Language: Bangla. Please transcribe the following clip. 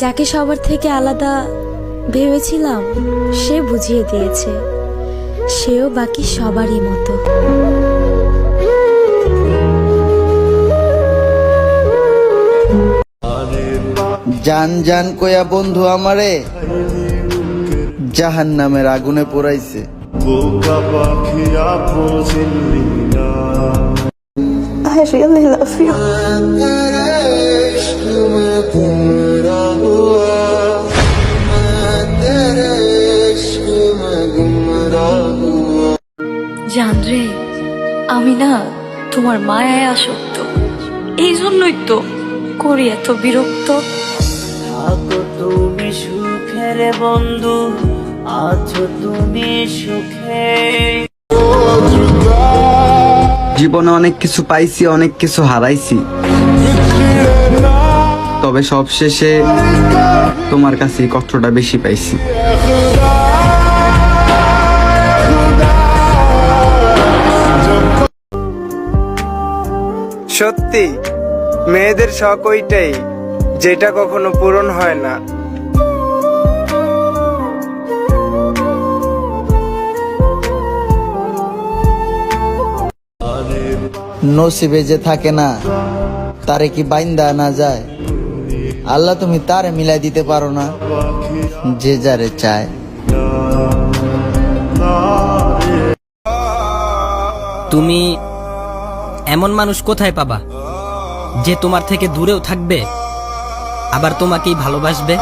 যাকে সবার থেকে আলাদা ভেবেছিলাম সে বুঝিয়ে দিয়েছে সেও বাকি সবারই মতো। জান জান কয়া বন্ধু আমারে জাহান্নামের আগুনে পোড়াইছে। I really love you. জানরে, আমি না তোমার মায়ায় আসক্ত, এই জন্যই তো করি এত বিরক্ত। থাকো তুমি সুখের বন্ধু, আছো তুমি সুখে। জীবনে অনেক কিছু পাইছি, অনেক কিছু হারাইছি, তবে সবশেষে তোমার কাছে কষ্টটা বেশি পাইছি। সত্যি মেয়েদের শখ ওইটাই যেটা কখনো পূরণ হয় না। নসিবে যে থাকে না তারে কি বাইন্দা না যায়? আল্লাহ তুমি তারে মিলাই দিতে পারো না যে যারে চায়। তুমি এমন মানুষ কোথায় পাবা যে তোমার থেকে দূরেও থাকবে আবার তোমাকেই ভালোবাসবে?